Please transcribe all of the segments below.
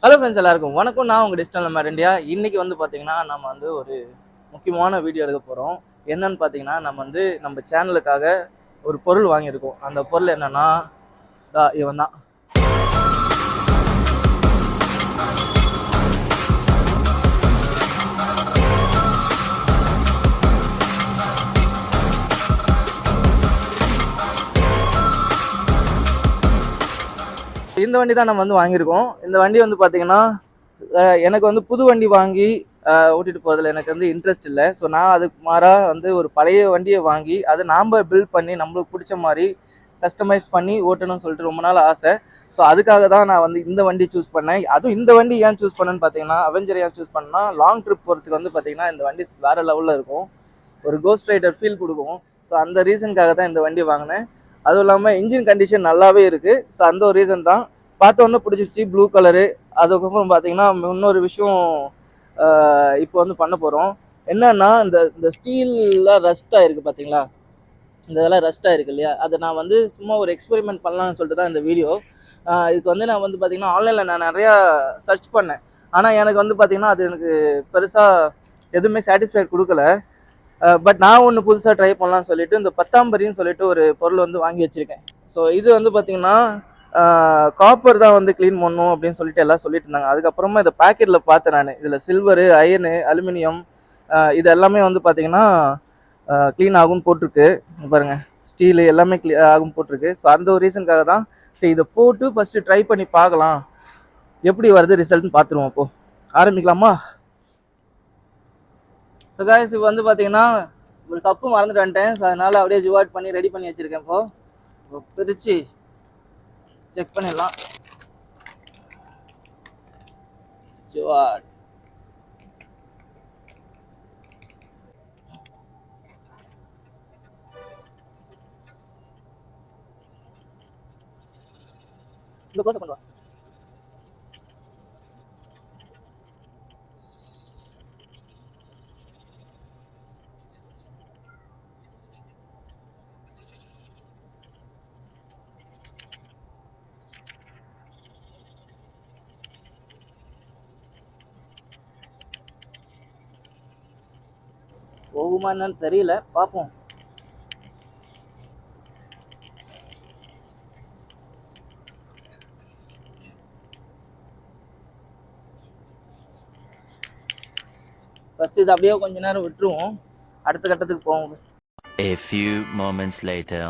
Hello friends, எல்லாருக்கும் வணக்கம். நான் உங்கள் டிஜிட்டல் நம்ம இந்தியா. இன்னைக்கு வந்து பார்த்தீங்கன்னா நம்ம வந்து ஒரு முக்கியமான வீடியோ எடுக்க போகிறோம். என்னன்னு பார்த்தீங்கன்னா நம்ம சேனலுக்காக ஒரு பொருள் வாங்கியிருக்கோம். அந்த பொருள் என்னன்னா இவன் தான். இந்த வண்டி தான் நம்ம வந்து வாங்கியிருக்கோம். இந்த வண்டி வந்து பார்த்தீங்கன்னா எனக்கு வந்து புது வண்டி வாங்கி ஓட்டிட்டு போகிறதுல எனக்கு வந்து இன்ட்ரெஸ்ட் இல்லை. ஸோ நான் அதுக்கு மாறாக வந்து ஒரு பழைய வண்டியை வாங்கி அதை நாம் பில்ட் பண்ணி நம்மளுக்கு பிடிச்ச மாதிரி கஸ்டமைஸ் பண்ணி ஓட்டணும்னு சொல்லிட்டு ரொம்ப நாள் ஆசை. ஸோ அதுக்காக தான் நான் வந்து இந்த வண்டி சூஸ் பண்ணேன். அதுவும் இந்த வண்டி ஏன் சூஸ் பண்ணேன்னு பார்த்தீங்கன்னா, அவெஞ்சர் ஏன் சூஸ் பண்ணா, லாங் ட்ரிப் போகிறதுக்கு வந்து பார்த்தீங்கன்னா இந்த வண்டி வேறு லெவலில் இருக்கும். ஒரு கோஸ்ட் ரைடர் ஃபீல் கொடுக்கும். ஸோ அந்த ரீசனுக்காக தான் இந்த வண்டி வாங்கினேன். அதுவும் இல்லாமல் இன்ஜின் கண்டிஷன் நல்லாவே இருக்குது. ஸோ அந்த ஒரு ரீசன் தான். பார்த்தோன்னே பிடிச்சிருச்சு, ப்ளூ கலரு. அதுக்கப்புறம் பார்த்தீங்கன்னா இன்னொரு விஷயம் இப்போ வந்து பண்ண போகிறோம். என்னன்னா இந்த ஸ்டீல்லாம் ரஸ்ட் ஆகிருக்கு பார்த்தீங்களா, இந்த இதெல்லாம் ரஸ்ட் ஆகிருக்கு இல்லையா, அதை நான் வந்து சும்மா ஒரு எக்ஸ்பெரிமெண்ட் பண்ணலாம்னு சொல்லிட்டு தான் இந்த வீடியோ. இதுக்கு வந்து நான் வந்து பார்த்தீங்கன்னா ஆன்லைனில் நான் நிறையா சர்ச் பண்ணேன். ஆனால் எனக்கு வந்து பார்த்தீங்கன்னா அது எனக்கு பெருசாக எதுவுமே சாட்டிஸ்ஃபைட் கொடுக்கல. பட் நான் ஒன்று புதுசாக ட்ரை பண்ணலாம்னு சொல்லிட்டு இந்த பத்தாம்பரின்னு சொல்லிட்டு ஒரு பொருள் வந்து வாங்கி வச்சுருக்கேன். ஸோ இது வந்து பார்த்தீங்கன்னா காப்பர் தான் வந்து க்ளீன் பண்ணும் அப்படின்னு சொல்லிட்டு எல்லாம் சொல்லிட்டு இருந்தாங்க. அதுக்கப்புறமா இதை பேக்கெட்டில் பார்த்தேன் நான். இதில் சில்வரு, அயனு, அலுமினியம் இது எல்லாமே வந்து பார்த்தீங்கன்னா க்ளீன் ஆகும்னு போட்டிருக்கு. பாருங்கள், ஸ்டீலு எல்லாமே ஆகும் போட்டிருக்கு. ஸோ அந்த ஒரு ரீசனுக்காக தான் சரி இதை போட்டு ஃபஸ்ட்டு ட்ரை பண்ணி பார்க்கலாம், எப்படி வருது ரிசல்ட்னு பார்த்துருவோம். அப்போது ஆரம்பிக்கலாமா? ஸோ காய்ஸ், இப்போ வந்து பார்த்தீங்கன்னா ஒரு கப்பு மறந்துட்டு வந்துட்டேன். ஸோ அதனால் அப்படியே ஜுவாட் பண்ணி ரெடி பண்ணி வச்சுருக்கேன். இப்போ பிரித்து செக் பண்ணிடலாம். ஜுவாட் இந்த கோசை பண்ணுவா. போகுமா என்னன்னு தெரியல, பார்ப்போம். ஃபஸ்ட்டு இது அப்படியே கொஞ்ச நேரம் விட்டுருவோம், அடுத்த கட்டத்துக்கு போவோம். A few moments later.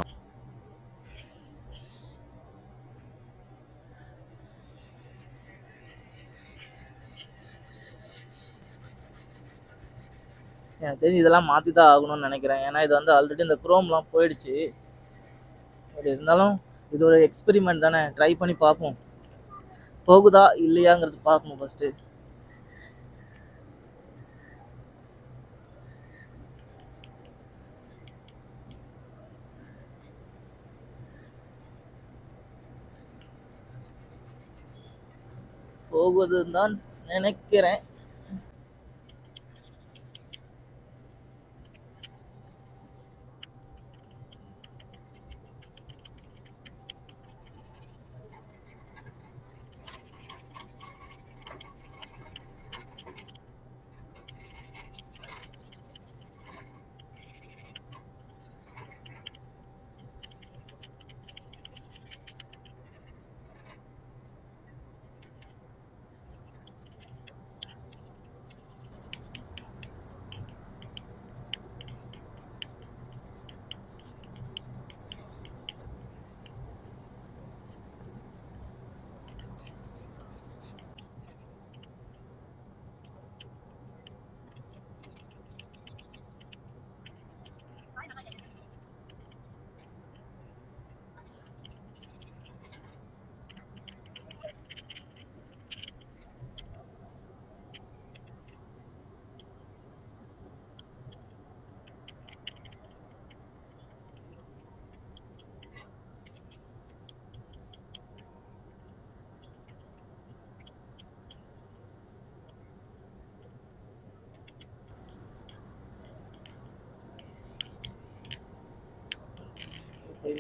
எனக்கு தெரிஞ்சு இதெல்லாம் மாற்றி தான் ஆகணும்னு நினைக்கிறேன். ஏன்னா இது வந்து ஆல்ரெடி இந்த குரோம்லாம் போயிடுச்சு. பட் இருந்தாலும் இது ஒரு எக்ஸ்பெரிமெண்ட் தானே, ட்ரை பண்ணி பார்ப்போம் போகுதா இல்லையாங்கிறது பார்க்கணும் ஃபஸ்ட்டு. போகுதுன்னு தான் நினைக்கிறேன்.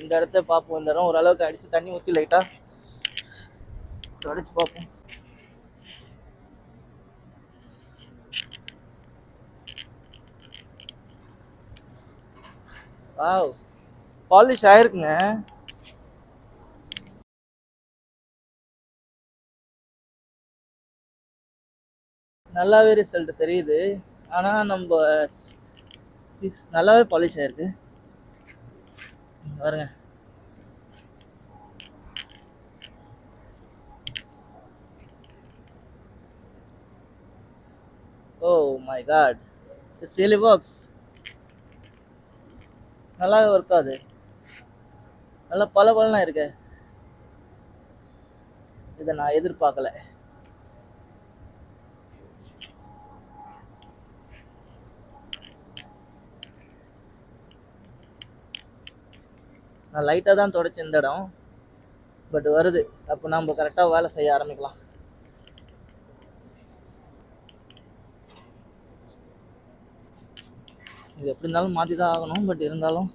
இந்த இடத்த பார்ப்போம். இந்த இடம் ஓரளவுக்கு அடித்து தண்ணி ஊற்றி லைட்டாக தொடச்சி பார்ப்போம். வாவ், பாலிஷ் ஆயிருக்குங்க. நல்லாவே ரிசல்ட் தெரியுது. ஆனா நம்ம நல்லாவே பாலிஷ் ஆயிருக்கு பாருங்க. Oh my god, it's really works. நல்லாவே ஒர்க் ஆகுது. நல்லா பளபளன்னு இருக்கு. இதை நான் எதிர்பார்க்கல. நான் லைட்டாக தான் தொடச்சேன் இந்த இடம், பட் வருது. அப்போ நம்ம கரெக்டாக வேலை செய்ய ஆரம்பிக்கலாம். இது எப்படி இருந்தாலும் மாற்றி தான் ஆகணும், பட் இருந்தாலும்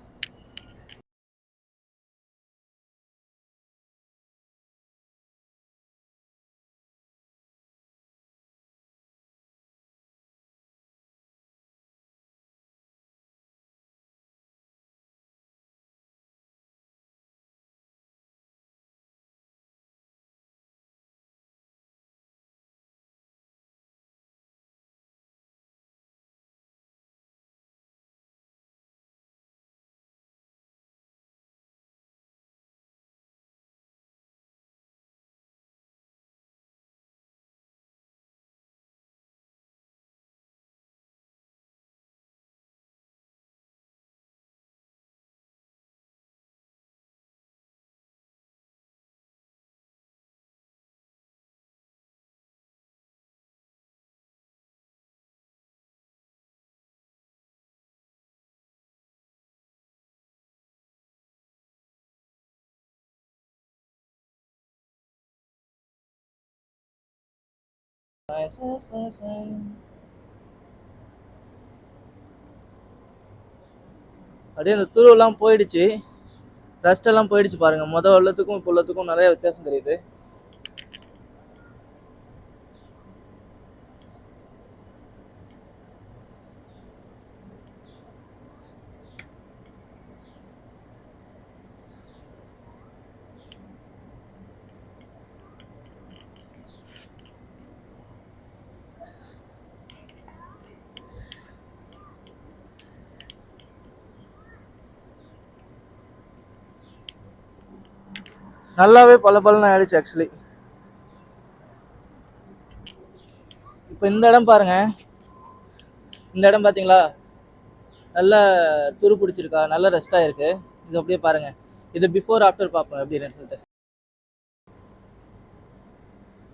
அப்படியே அந்த துருவெல்லாம் போயிடுச்சு, ரஸ்ட் எல்லாம் போயிடுச்சு பாருங்க. மொதல் உள்ளத்துக்கும் இப்போ உள்ளத்துக்கும் நிறைய வித்தியாசம் தெரியுது. நல்லாவே பளபளன்னு ஆயிடுச்சு ஆக்சுவலி. இப்போ இந்த இடம் பாருங்க, இந்த இடம் பார்த்தீங்களா, நல்ல துரு பிடிச்சிருக்கா, நல்ல ரெஸ்ட் ஆயிருக்கு. இது அப்படியே பாருங்க. இது பிஃபோர் ஆஃப்டர் பார்ப்போம் எப்படி சொல்லிட்டு,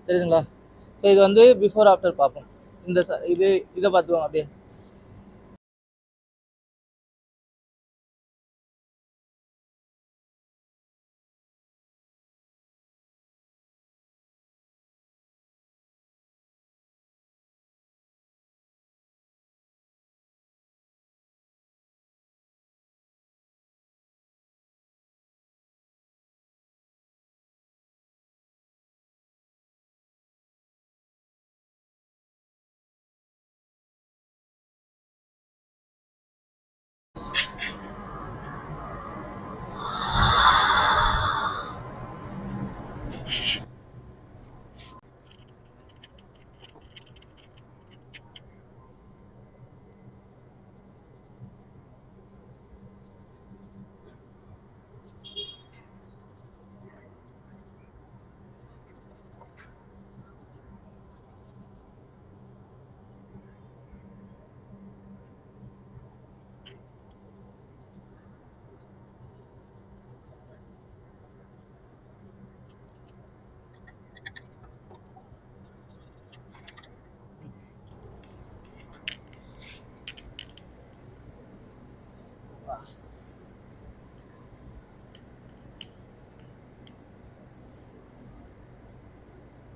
தெரியுதுங்களா? ஸோ இது வந்து பிஃபோர் ஆஃப்டர் பார்ப்போம். இந்த இது இதை பார்த்துவோம் அப்படியே.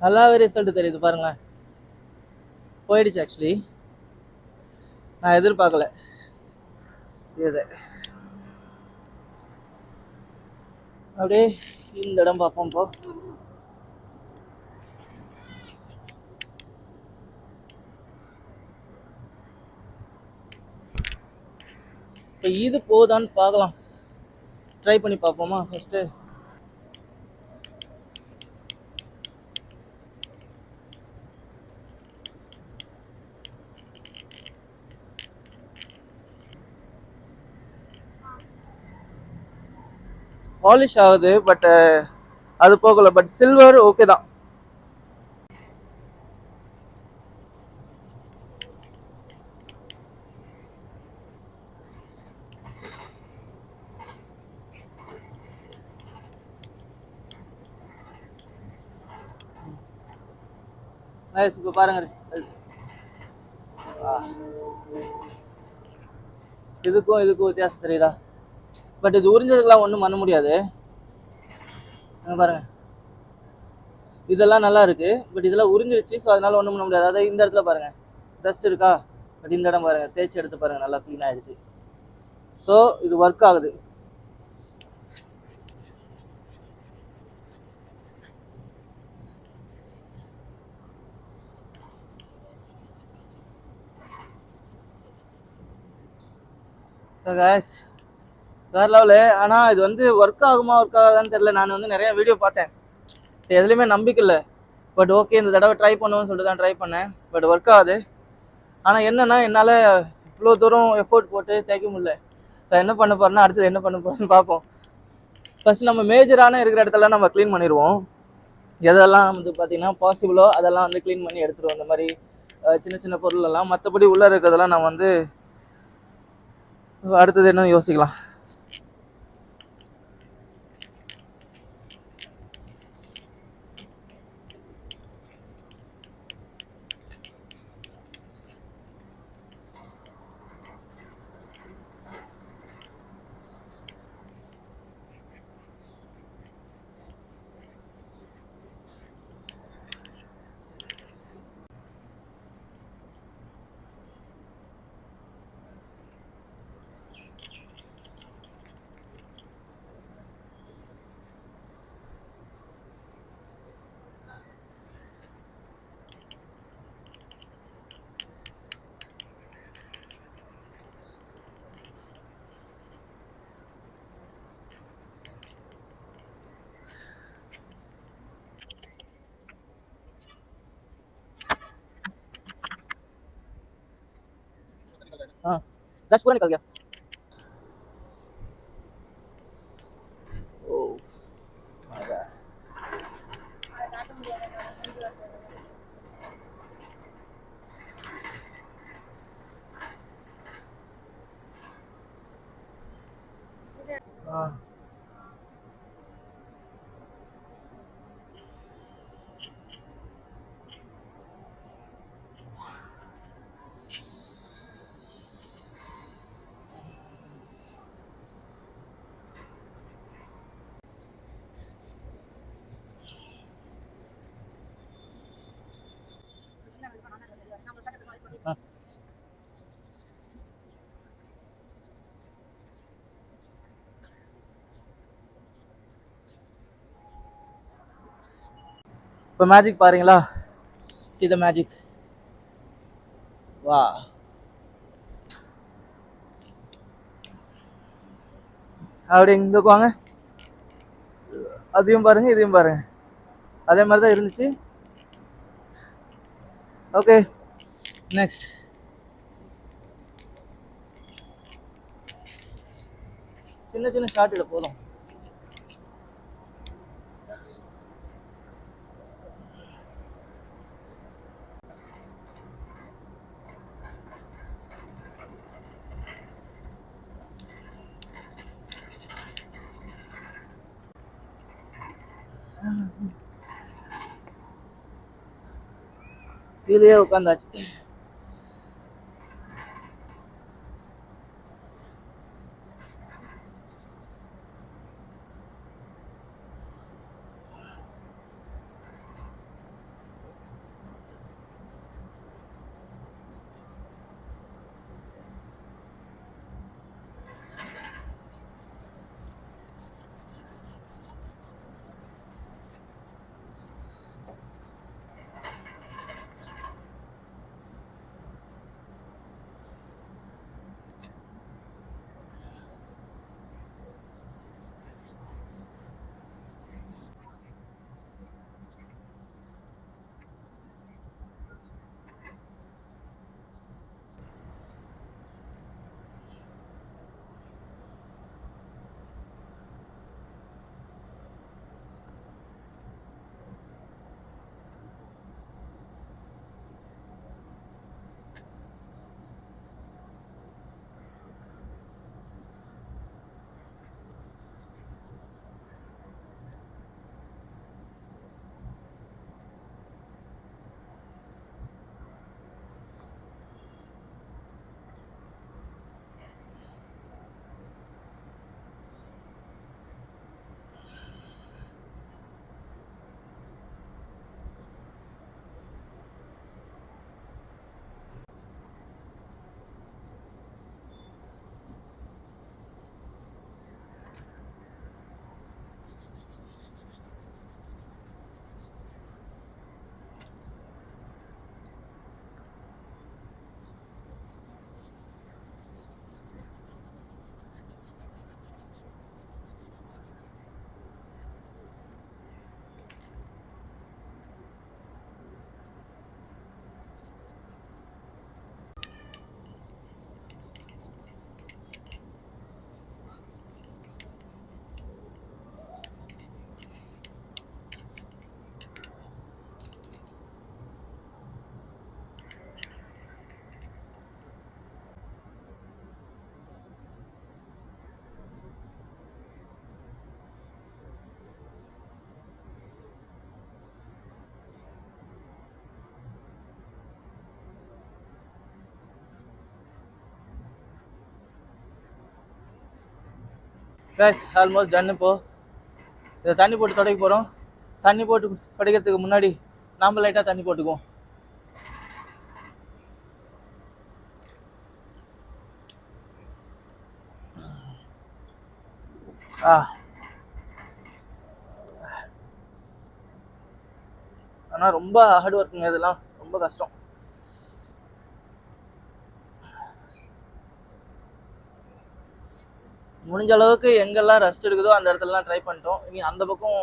நல்லாவே ரிசல்ட் தெரியுது பாருங்களேன். போயிடுச்சு ஆக்சுவலி, நான் எதிர்பார்க்கல இது. அப்படியே இந்த இடம் பார்ப்போம் இப்போ. இப்போ இது போதான்னு பார்க்கலாம், ட்ரை பண்ணி பார்ப்போமா ஃபஸ்ட்டு. பாலிஷ் ஆகுது, பட் அது போகல. பட் சில்வர் ஓகே தான். இப்போ பாருங்க, இதுக்கும் வித்தியாசம் தெரியுதா? பட் இது உறிஞ்சதுக்கெல்லாம் ஒன்றும் பண்ண முடியாது. பாருங்க, இதெல்லாம் நல்லா இருக்கு, பட் இதெல்லாம் உறிஞ்சிருச்சு. ஸோ அதனால ஒன்றும் பண்ண முடியாது. அதாவது இந்த இடத்துல பாருங்க டஸ்ட் இருக்கா, பட் இந்த இடம் பாருங்க தேய்ச்சி எடுத்து பாருங்க நல்லா க்ளீன் ஆயிடுச்சு. ஸோ இது ஒர்க் ஆகுது. ஸோ கைஸ், வேற லெவலு. ஆனால் இது வந்து ஒர்க் ஒர்க் ஆகாதான்னு தெரியல. நான் வந்து நிறைய வீடியோ பார்த்தேன், சரி எதுலேயுமே நம்பிக்கை இல்லை. பட் ஓகே, இந்த தடவை ட்ரை பண்ணுவோம்னு சொல்லிட்டு தான் ட்ரை பண்ணேன். பட் ஒர்க் ஆகுது. ஆனால் என்னன்னா, என்னால் இவ்வளோ தூரம் எஃபோர்ட் போட்டு தேய்க்க முடியல. ஸோ என்ன பண்ண போறேன்னா, அடுத்தது என்ன பண்ண போறேன்னு பார்ப்போம். ஃபர்ஸ்ட் நம்ம மேஜரான இருக்கிற இடத்துல நம்ம க்ளீன் பண்ணிடுவோம். எதெல்லாம் வந்து பார்த்தீங்கன்னா பாசிபிளோ அதெல்லாம் வந்து க்ளீன் பண்ணி எடுத்துருவோம். இந்த மாதிரி சின்ன சின்ன பொருள் எல்லாம். மற்றபடி உள்ளே இருக்கிறதெல்லாம் நம்ம வந்து அடுத்தது என்னன்னு யோசிக்கலாம். हाँ, 10 पूरा निकल गया। Oh my God. हाँ, हाँ। இப்போ மேஜிக் பாருங்களா, see the magic. வா, அப்படி இங்கே வாங்க. அதையும் பாருங்க, இதையும் பாருங்க, அதே மாதிரி தான் இருந்துச்சு. Okay, next. சின்ன சின்ன ஷார்ட் இட போதும். கீழே உட்காந்தாச்சு. Guys almost done. இப்போ இதை தண்ணி போட்டு துடைக்க போகிறோம். தண்ணி போட்டு துடைக்கிறதுக்கு முன்னாடி நாம் லைட்டாக தண்ணி போட்டுக்குவோம். ஆனால் ரொம்ப ஹார்ட் ஒர்க்குங்க, இதெல்லாம் ரொம்ப கஷ்டம். முடிஞ்ச அளவுக்கு எங்கெல்லாம் ரெஸ்ட் இருக்குதோ அந்த இடத்துலலாம் ட்ரை பண்ணிட்டோம். இனி அந்த பக்கம்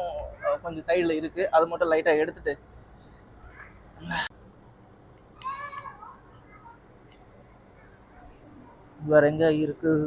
கொஞ்சம் சைடில் இருக்குது, அது மட்டும் லைட்டாக எடுத்துட்டு வேற எங்கே இருக்குது